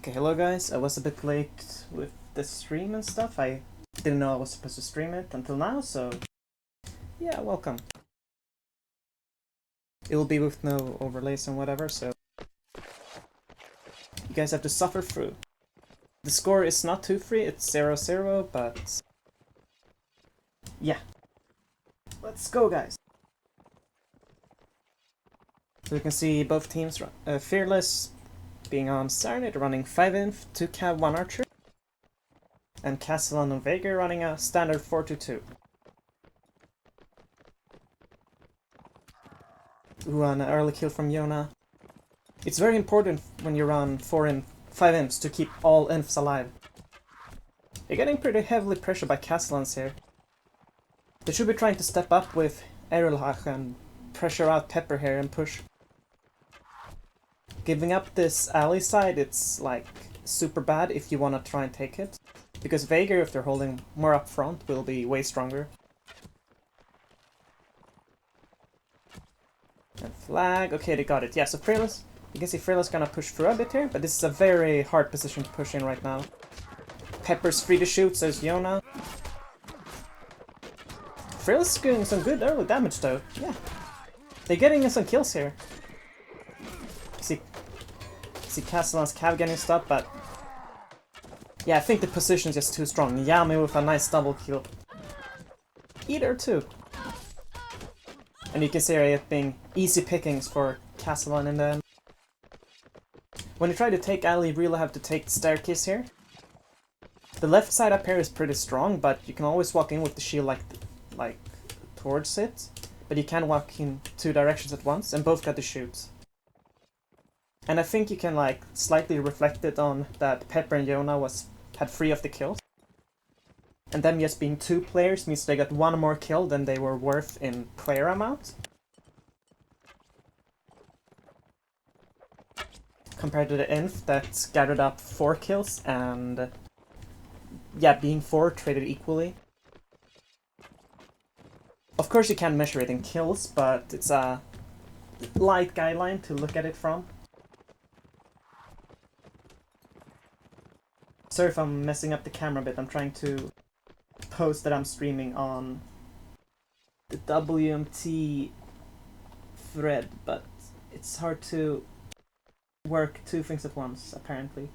Okay, hello guys, I was a bit late with the stream and stuff. I didn't know I was supposed to stream it until now, so yeah, welcome. It will be with no overlays and whatever, so you guys have to suffer through. The score is not too free, it's 0-0, but yeah. Let's go, guys. So you can see both teams, Fearless being on Serenade, running 5-inf, 2 cav, 1 archer, and Castellan and Vega running a standard 4-2-2. Ooh, an early kill from Yona. It's very important when you run 5 imps to keep all imps alive. They're getting pretty heavily pressured by Castellans here. They should be trying to step up with Erlhach and pressure out Pepper here and push. Giving up this alley side, it's like super bad if you want to try and take it. Because Vega, if they're holding more up front, will be way stronger. And flag, okay, they got it. Yeah, so Fearless, you can see Fearless gonna push through a bit here, but this is a very hard position to push in right now. Pepper's free to shoot, so is Yona. Fearless is doing some good early damage though, yeah. They're getting some kills here. See Castellan's cav getting stuck, but yeah, I think the position is just too strong. Yami with a nice double kill. Either too. And you can see it being easy pickings for Castellan in the end. When you try to take alley, you really have to take the staircase here. The left side up here is pretty strong, but you can always walk in with the shield like towards it. But you can walk in two directions at once, and both got the shoots. And I think you can like slightly reflect it on that Pepper and Yona had 3 of the kills. And them just being 2 players means they got 1 more kill than they were worth in player amount. Compared to the Inf that gathered up 4 kills and yeah, being 4 traded equally. Of course you can measure it in kills, but it's a light guideline to look at it from. Sorry if I'm messing up the camera a bit, I'm trying to post that I'm streaming on the WMT thread, but it's hard to work 2 things at once, apparently.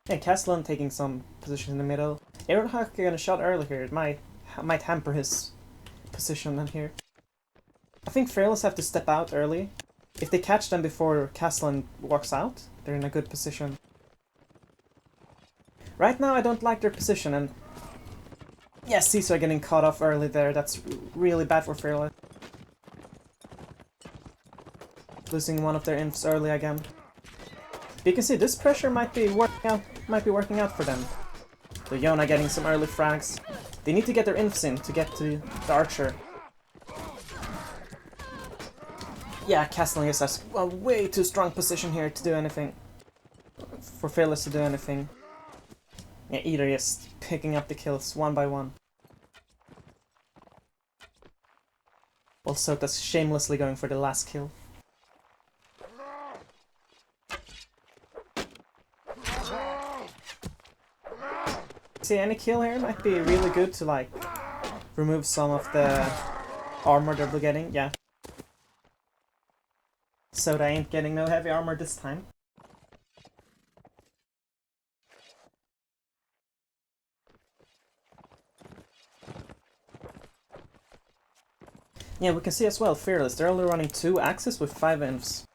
Yeah, Castellan taking some position in the middle. Erlhach getting a shot early here, it might hamper his position in here. I think Fearless have to step out early. If they catch them before Castellan walks out, they're in a good position. Right now I don't like their position, and yeah, Caesar getting caught off early there, that's really bad for Fearless. Losing one of their infs early again. You can see this pressure might be working out for them. So Yona getting some early frags. They need to get their infs in to get to the archer. Yeah, Castellan just has a way too strong position here to do anything. For Fearless to do anything. Yeah, either just picking up the kills one by one. While Sota's shamelessly going for the last kill. See, any kill here might be really good to like remove some of the armor they're getting, yeah. Sota ain't getting no heavy armor this time. Yeah, we can see as well, Fearless, they're only running 2 axes with 5 infs.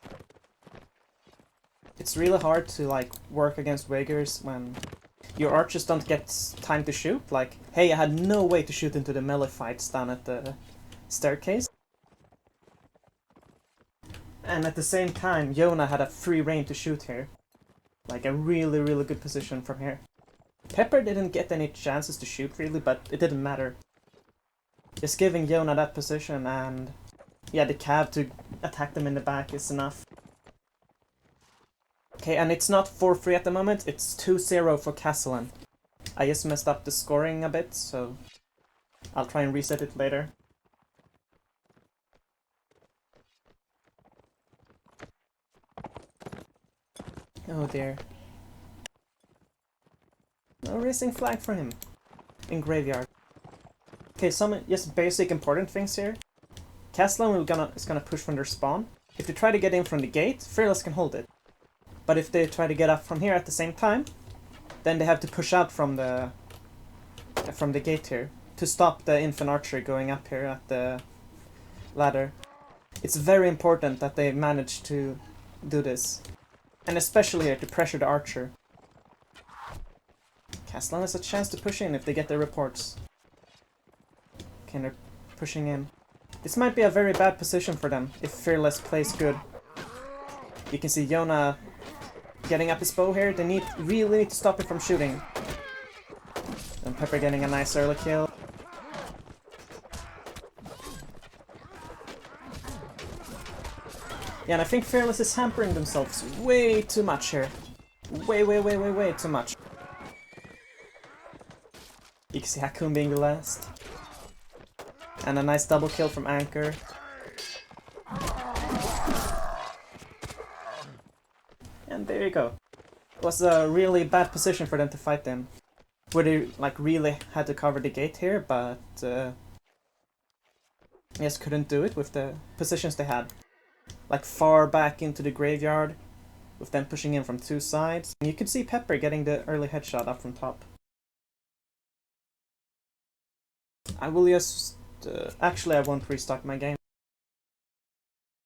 It's really hard to like work against Wagers when your archers don't get time to shoot. Like, hey, I had no way to shoot into the melee fights down at the staircase. And at the same time, Yona had a free reign to shoot here. Like a really, really good position from here. Pepper didn't get any chances to shoot really, but it didn't matter. Just giving Yona that position and yeah, the cav to attack them in the back is enough. Okay, and it's not 4-3 at the moment, it's 2-0 for Castellan. I just messed up the scoring a bit, so I'll try and reset it later. Oh dear. No racing flag for him. In graveyard. Okay, some just basic important things here. Castellan is gonna push from their spawn. If they try to get in from the gate, Fearless can hold it. But if they try to get up from here at the same time, then they have to push out from the gate here to stop the infant archer going up here at the ladder. It's very important that they manage to do this. And especially here to pressure the archer. Castellan has a chance to push in if they get their reports. Okay, they're pushing in. This might be a very bad position for them if Fearless plays good. You can see Yona getting up his bow here. They really need to stop it from shooting. And Pepper getting a nice early kill. Yeah, and I think Fearless is hampering themselves way too much here. Way too much. You can see Hakun being the last. And a nice double kill from Anchor. And there you go. It was a really bad position for them to fight in. Where they like really had to cover the gate here, but yes, couldn't do it with the positions they had. Like far back into the graveyard, with them pushing in from two sides. And you could see Pepper getting the early headshot up from top. I will just... actually, I won't restock my game.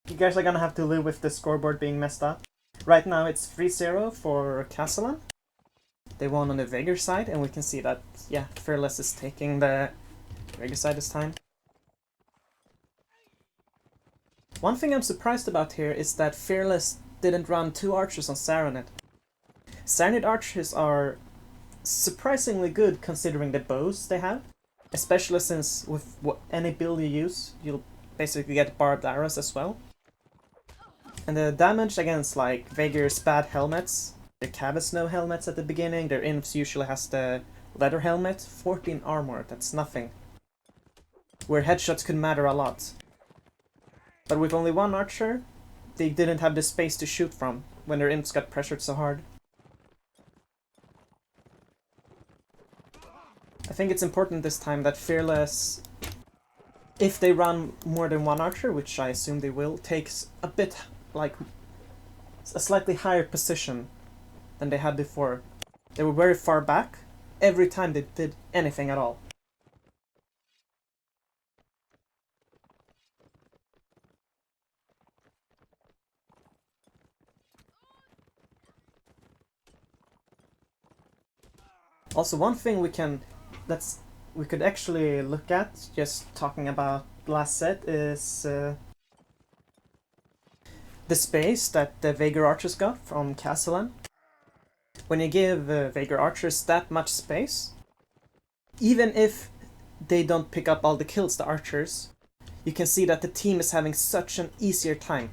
You guys are gonna have to live with the scoreboard being messed up. Right now it's 3-0 for Castellan. They won on the Veigar side, and we can see that, yeah, Fearless is taking the Veigar side this time. One thing I'm surprised about here is that Fearless didn't run 2 archers on Saronid. Saronid archers are surprisingly good considering the bows they have. Especially since with any build you use, you'll basically get barbed arrows as well. And the damage against like Veigar's bad helmets, the Cabasnow helmets at the beginning, their imps usually has the leather helmet, 14 armor, that's nothing. Where headshots could matter a lot. But with only 1 archer, they didn't have the space to shoot from when their imps got pressured so hard. I think it's important this time that Fearless, if they run more than 1 archer, which I assume they will, takes a bit, like, a slightly higher position than they had before. They were very far back every time they did anything at all. Also, one thing we could actually look at, just talking about last set, is the space that the Veigar archers got from Castellan. When you give Veigar archers that much space, even if they don't pick up all the kills, the archers, you can see that the team is having such an easier time.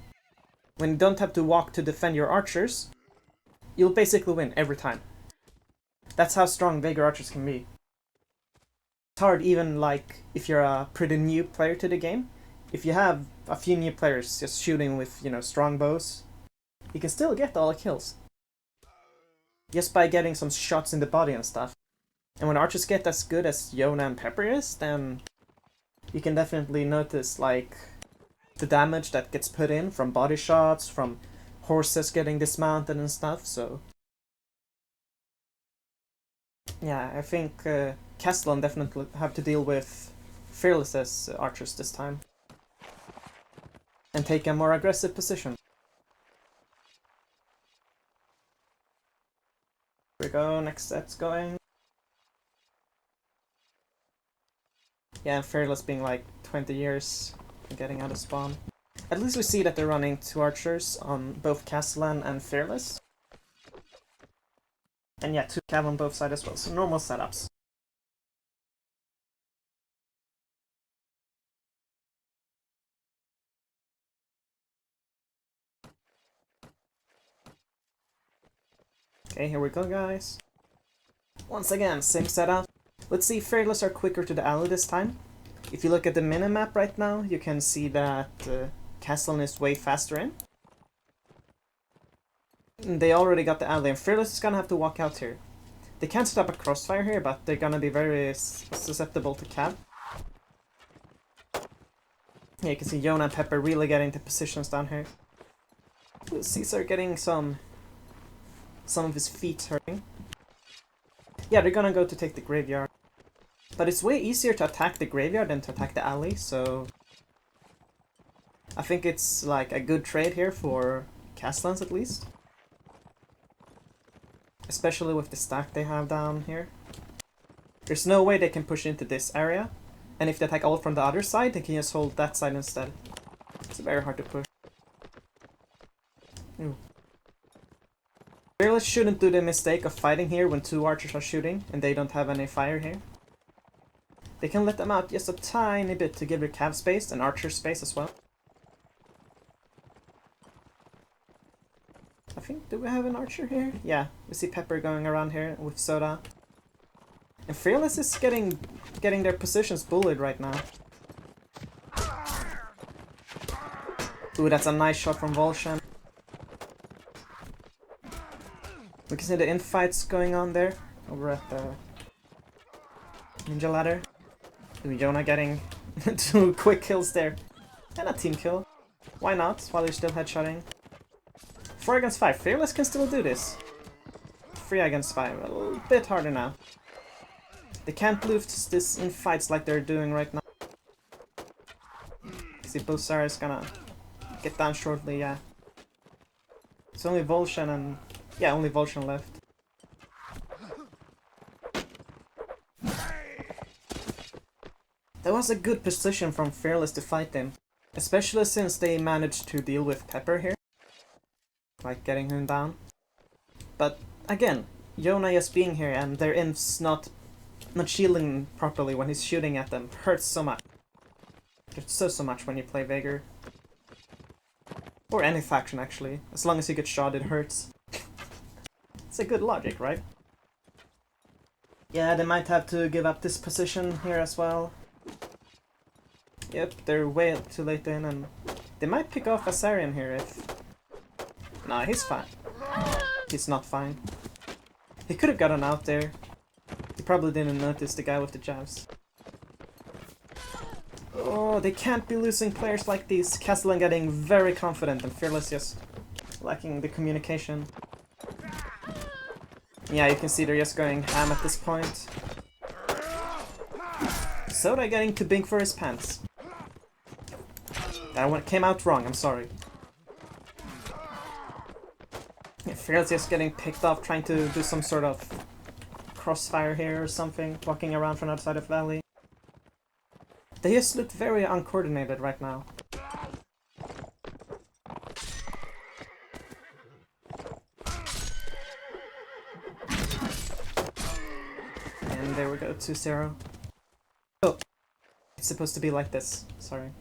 When you don't have to walk to defend your archers, you'll basically win every time. That's how strong Veigar archers can be. It's hard even like if you're a pretty new player to the game. If you have a few new players just shooting with, you know, strong bows, you can still get all the kills. Just by getting some shots in the body and stuff. And when archers get as good as Yona and Pepper is, then you can definitely notice like the damage that gets put in from body shots, from horses getting dismounted and stuff, so... Yeah, I think Castellan definitely have to deal with Fearless's archers this time. And take a more aggressive position. Here we go, next set's going. Yeah, and Fearless being like 20 years and getting out of spawn. At least we see that they're running 2 archers on both Castellan and Fearless. And yeah, 2 cav on both sides as well, so normal setups. Okay, here we go, guys. Once again, same setup. Let's see if Fearless are quicker to the alley this time. If you look at the minimap right now, you can see that Castellan is way faster in. They already got the alley, and Fearless is gonna have to walk out here. They can't set up a crossfire here, but they're gonna be very susceptible to Cav. Yeah, you can see Yona and Pepper really getting into positions down here. Ooh, Caesar getting some of his feet hurting. Yeah, they're gonna go to take the graveyard. But it's way easier to attack the graveyard than to attack the alley, so... I think it's like a good trade here for Castellans at least. Especially with the stack they have down here. There's no way they can push into this area. And if they attack all from the other side, they can just hold that side instead. It's very hard to push. Ooh. Fearless shouldn't do the mistake of fighting here when two archers are shooting and they don't have any fire here. They can let them out just a tiny bit to give their cav space and archer space as well. I think, do we have an archer here? Yeah, we see Pepper going around here with Soda. And Fearless is getting their positions bullied right now. Ooh, that's a nice shot from Volshan. We can see the infights going on there, over at the Ninja Ladder. Ooh, Yona getting 2 quick kills there. And a team kill. Why not, while you're still headshotting? 4 against 5. Fearless can still do this. 3 against 5. A little bit harder now. They can't lose this in fights like they're doing right now. See, Bulsara is gonna get down shortly, yeah. It's only Volshan and... yeah, only Volshan left. That was a good position from Fearless to fight them. Especially since they managed to deal with Pepper here. Like getting him down. But again, Yona just being here and their imps not shielding properly when he's shooting at them hurts so much. It hurts so much when you play Veigar. Or any faction actually. As long as you get shot it hurts. It's a good logic, right? Yeah, they might have to give up this position here as well. Yep, they're way too late in and they might pick off Azarian here if... Nah, he's fine. He's not fine. He could have gotten out there. He probably didn't notice the guy with the jabs. Oh, they can't be losing players like these. Castellan getting very confident and Fearless just lacking the communication. Yeah, you can see they're just going ham at this point. Soda getting too big for his pants. That one came out wrong, I'm sorry. Yeah, Fearless just getting picked off trying to do some sort of crossfire here or something, walking around from outside of Valley. They just look very uncoordinated right now. And there we go, 2-0. Oh, it's supposed to be like this, sorry.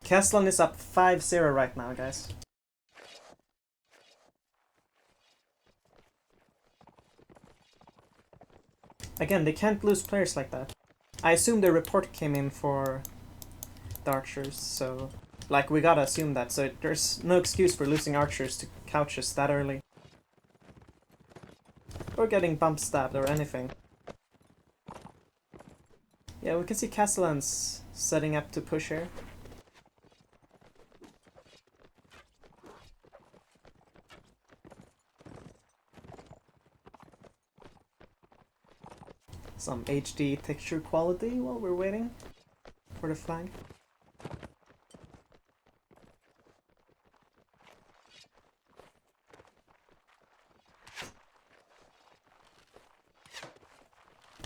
Castellan is up 5-0 right now, guys. Again, they can't lose players like that. I assume the report came in for the archers, so... like, we gotta assume that, so there's no excuse for losing archers to couches that early. Or getting bump stabbed or anything. Yeah, we can see Castellan's setting up to push here. Some HD texture quality while we're waiting for the flag.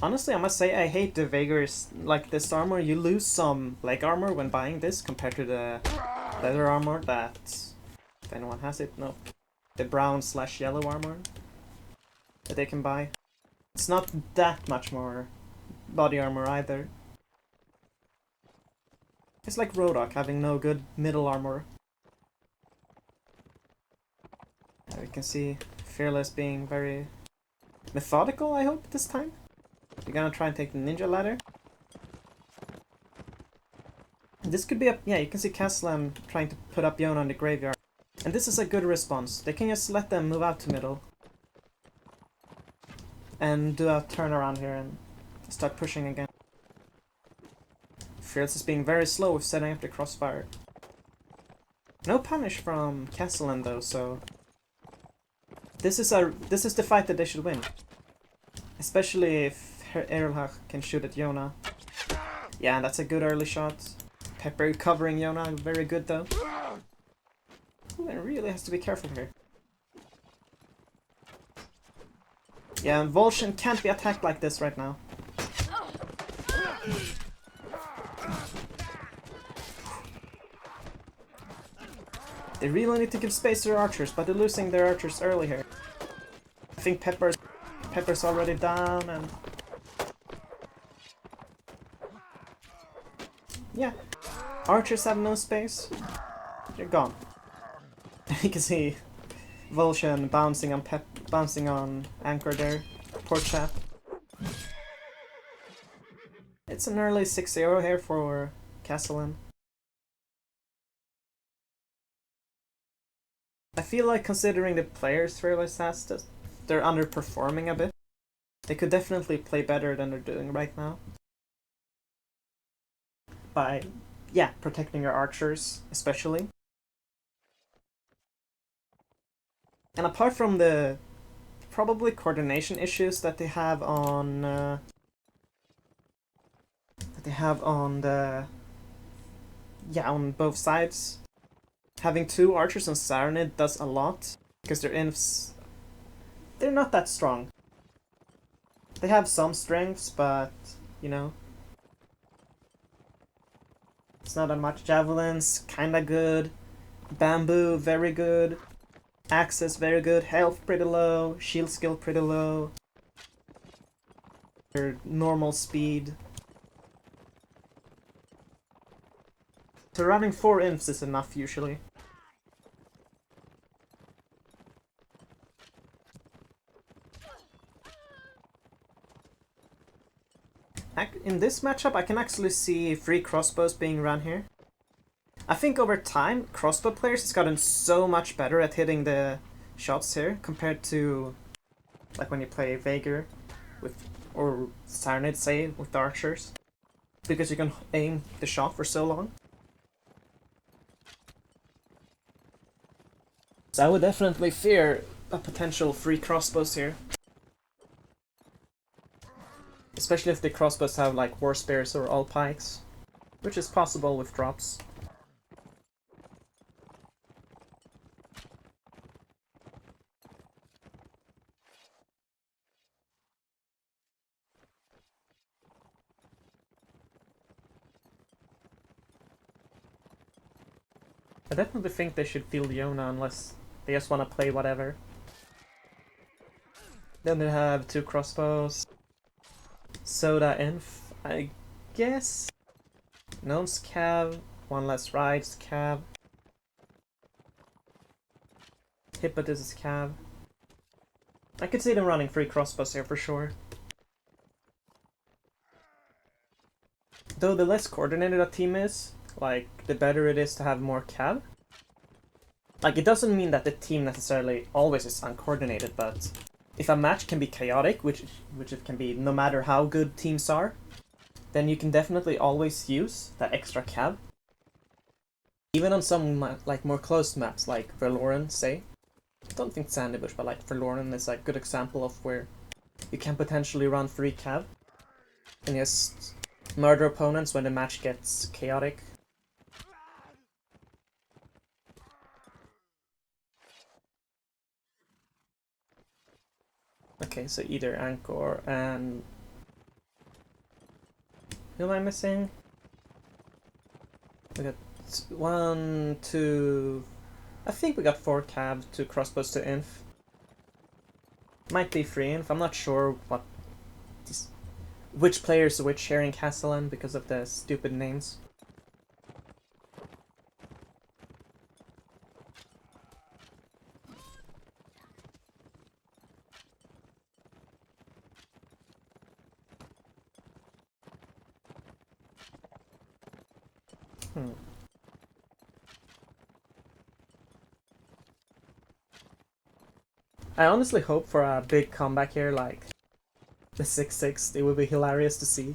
Honestly, I must say I hate the Veigar's, like this armor. You lose some leg armor when buying this compared to the leather armor that, if anyone has it, no. The brown/yellow armor that they can buy. It's not that much more body armor either. It's like Rodok having no good middle armor. We can see Fearless being very methodical, I hope, this time. We're gonna try and take the Ninja Ladder. This could be a... yeah, you can see Castellan trying to put up Yona on the graveyard. And this is a good response. They can just let them move out to middle. And do a turnaround here and start pushing again. Fields is being very slow with setting up the crossfire. No punish from Castellan though, so this is the fight that they should win. Especially if Erlach can shoot at Yona. Yeah, that's a good early shot. Pepper covering Yona, very good though. Ooh, and really has to be careful here. Yeah, Volshin can't be attacked like this right now. They really need to give space to their archers, but they're losing their archers early here. I think Pepper's already down and... Yeah. Archers have no space. They're gone. You can see Volshin bouncing on Anchor there. Poor chap. It's an early 6-0 here for Castellan. I feel like considering the players fairly fast, they're underperforming a bit. They could definitely play better than they're doing right now. By, yeah, protecting your archers, especially. And apart from the probably coordination issues that they have on on both sides, having two archers on Saranid does a lot because their infs, they're not that strong. They have some strengths, but you know, it's not that much. Javelins, kinda good. Bamboo, very good. Access, very good. Health, pretty low. Shield skill, pretty low. Their normal speed. So running 4 infs is enough, usually. In this matchup, I can actually see 3 crossbows being run here. I think over time, crossbow players has gotten so much better at hitting the shots here compared to like when you play Vaegir with, or Saranid, say, with the archers. Because you can aim the shot for so long. So I would definitely fear a potential free crossbows here. Especially if the crossbows have like war spears or all pikes, which is possible with drops. I definitely think they should field Yona unless they just want to play whatever. Then they have 2 crossbows. Soda Inf, I guess. Gnome's Cav, 1 less Ride's Cav. Hippolytus' Cav. I could see them running 3 crossbows here for sure. Though the less coordinated a team is, like, the better it is to have more cav. Like, it doesn't mean that the team necessarily always is uncoordinated, but if a match can be chaotic, which it can be no matter how good teams are, then you can definitely always use that extra cav. Even on some, like, more closed maps, like Verloren, say. I don't think Sandybush, but like Verloren is a good example of where you can potentially run 3 cav and just murder opponents when the match gets chaotic. Okay, so either Anchor and... Who am I missing? We got 1, 2... I think we got 4 cav, 2 crossbows to inf. Might be 3 inf, I'm not sure which players are which here in Castellan because of the stupid names. I honestly hope for a big comeback here, like the 6-6. It would be hilarious to see.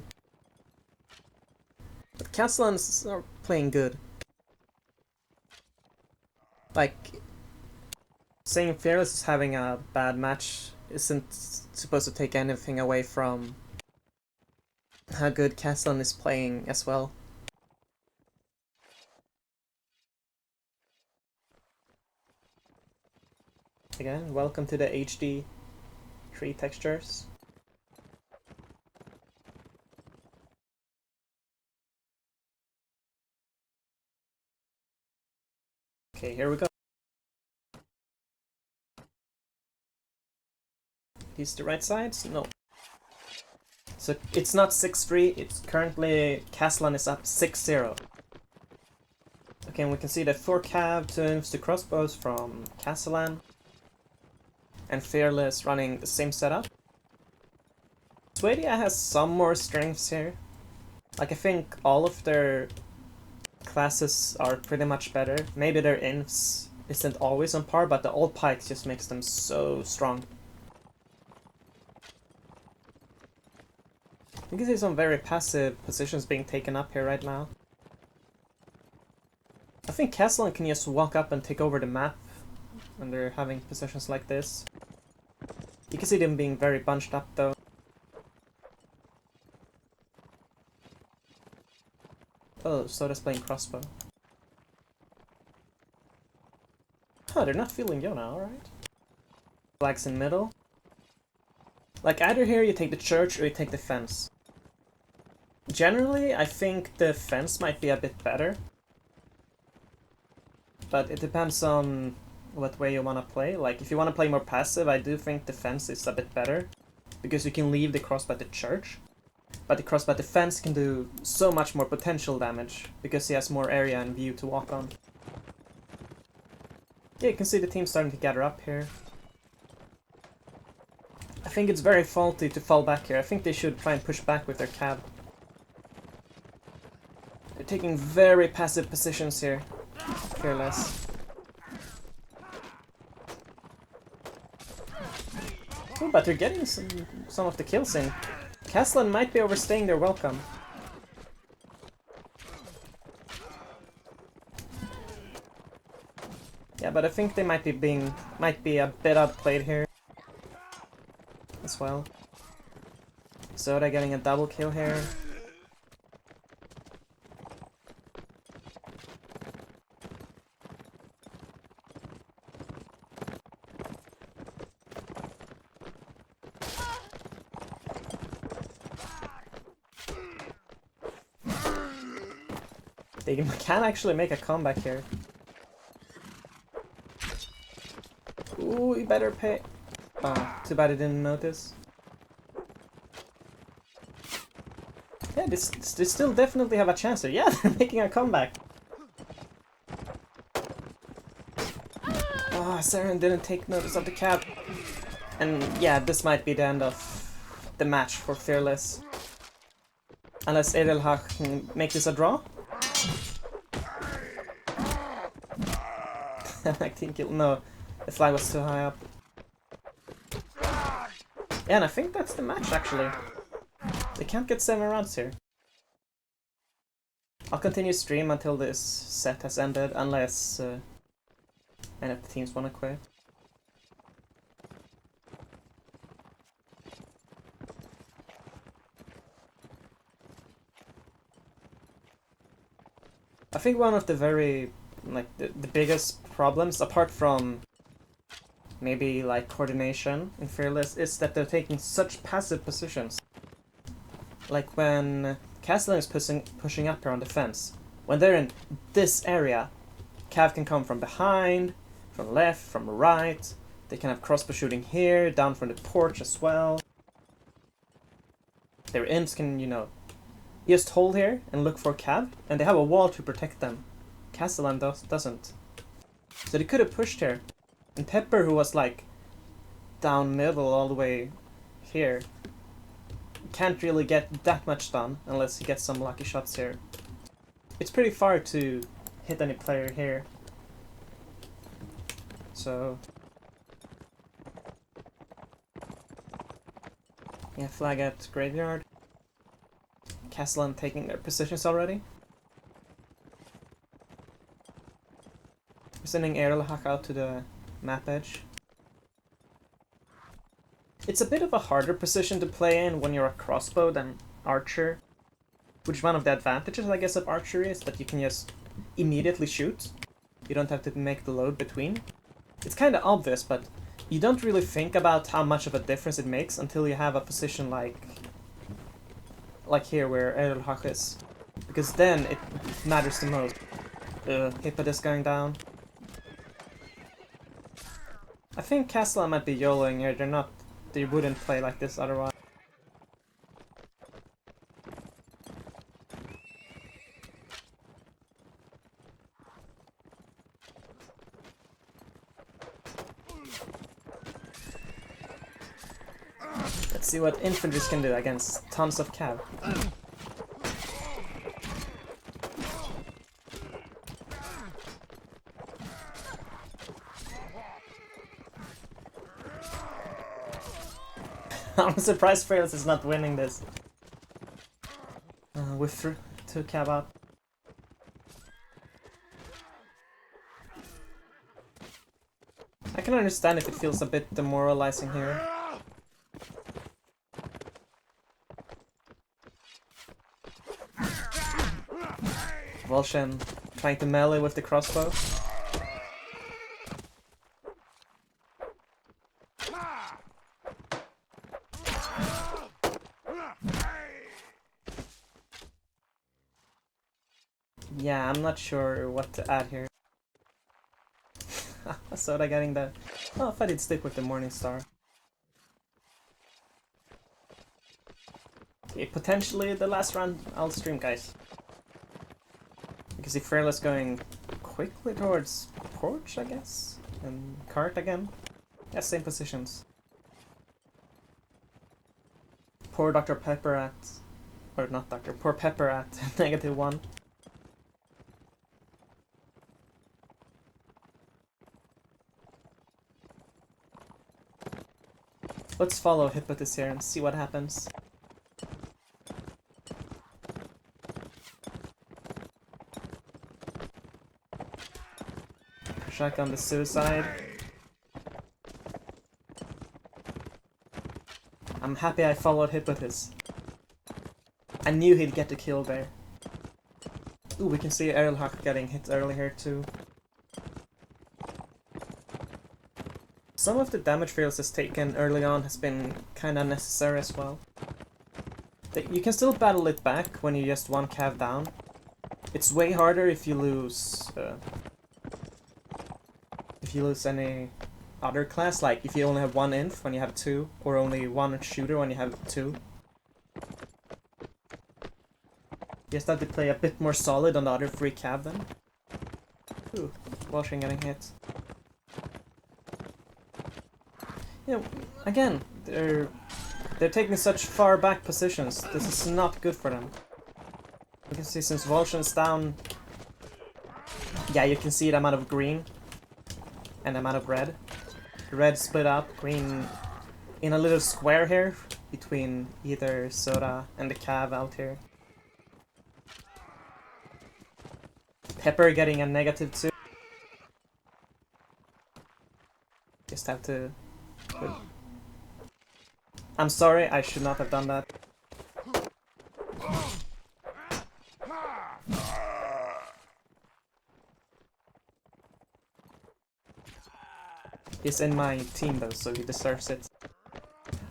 But Castellan's are playing good. Like, saying Fearless is having a bad match isn't supposed to take anything away from how good Castellan is playing as well. Again, welcome to the HD tree textures. Okay, here we go. These the right sides? No. So it's not 6-3, it's currently Castellan is up 6-0. Okay, and we can see that 4 cav, 2 imps, 2 crossbows from Castellan. And Fearless running the same setup. Swadia has some more strengths here. Like, I think all of their classes are pretty much better. Maybe their imps isn't always on par, but the old pikes just makes them so strong. You can see some very passive positions being taken up here right now. I think Castellan can just walk up and take over the map when they're having positions like this. You can see them being very bunched up though. Oh, Soda's playing crossbow. Huh, they're not feeling Yona, alright. Flags in middle. Like, either here you take the church or you take the fence. Generally, I think the fence might be a bit better. But it depends on what way you want to play. Like, if you want to play more passive, I do think the fence is a bit better. Because you can leave the crossbow at the church. But the crossbow at the fence can do so much more potential damage. Because he has more area and view to walk on. Yeah, you can see the team starting to gather up here. I think it's very faulty to fall back here. I think they should try and push back with their cab. They're taking very passive positions here. Fearless. Ooh, but they're getting some of the kills in. Castellan might be overstaying their welcome. Yeah, but I think they might be a bit outplayed here as well. So they're getting a double kill here. They can actually make a comeback here. Ooh, you better pay. Oh, too bad I didn't notice. Yeah, they still definitely have a chance here. Yeah, they're making a comeback. Oh, Saren didn't take notice of the cab. And yeah, this might be the end of the match for Fearless. Unless Edelhach can make this a draw. 19 kill. No, the flag was too high up. Yeah, and I think that's the match actually. They can't get 7 rounds here. I'll continue stream until this set has ended, unless any of the teams want to quit. I think one of the very, like, the biggest problems, apart from maybe like coordination in Fearless, is that they're taking such passive positions. Like when Castellan is pushing up here on the fence, when they're in this area, Cav can come from behind, from left, from right. They can have crossbow shooting here, down from the porch as well. Their imps can, you know, just hold here and look for Cav, and they have a wall to protect them. Castellan doesn't. So they could have pushed here. And Pepper, who was like down middle all the way here, can't really get that much done unless he gets some lucky shots here. It's pretty far to hit any player here. So Yeah, flag at graveyard. Castellan taking their positions already. We're sending Erlhak out to the map edge. It's a bit of a harder position to play in when you're a crossbow than archer. Which one of the advantages, I guess, of archery is that you can just immediately shoot. You don't have to make the load between. It's kind of obvious, but you don't really think about how much of a difference it makes until you have a position like here where Erlhak is. Because then it matters the most. Hippot is going down. I think Castellan might be YOLOing here, they wouldn't play like this otherwise. Let's see what infantries can do against tons of cav. I'm surprised Fearless is not winning this. With 2 cav up. I can understand if it feels a bit demoralizing here. Volshin trying to melee with the crossbow. Yeah, I'm not sure what to add here. Soda getting the... Oh, if I did stick with the Morning Star. Okay, potentially the last round I'll stream, guys. Because if Fearless going quickly towards Porch, I guess? And Cart again? Yeah, same positions. Poor Dr. Pepper at... Or not Dr. Poor Pepper at -1. Let's follow Hippotis here and see what happens. Shotgun the suicide. I'm happy I followed Hippotis. I knew he'd get the kill there. Ooh, we can see Erlhak getting hit early here too. Some of the damage Fearless has taken early on has been kinda necessary as well. You can still battle it back when you're just 1 cav down. It's way harder if you lose any other class, like if you only have 1 inf when you have 2, or only 1 shooter when you have 2. You just have to play a bit more solid on the other 3 cav then. Ooh, Washing getting hit. You know, again, they're taking such far back positions. This is not good for them. You can see since Volshin's down, yeah, you can see the amount of green and the amount of red. Red split up, green in a little square here between either Soda and the cav out here. Pepper getting a -2. Just have to... I'm sorry, I should not have done that. He's in my team though, so he deserves it.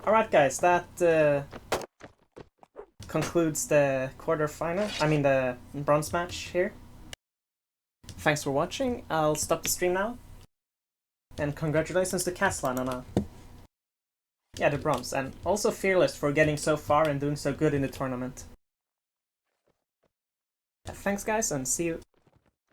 Alright guys, that concludes the quarterfinal, I mean the bronze match here. Thanks for watching, I'll stop the stream now. And congratulations to Castellan on the bronze, and also Fearless for getting so far and doing so good in the tournament. Thanks guys, and see you.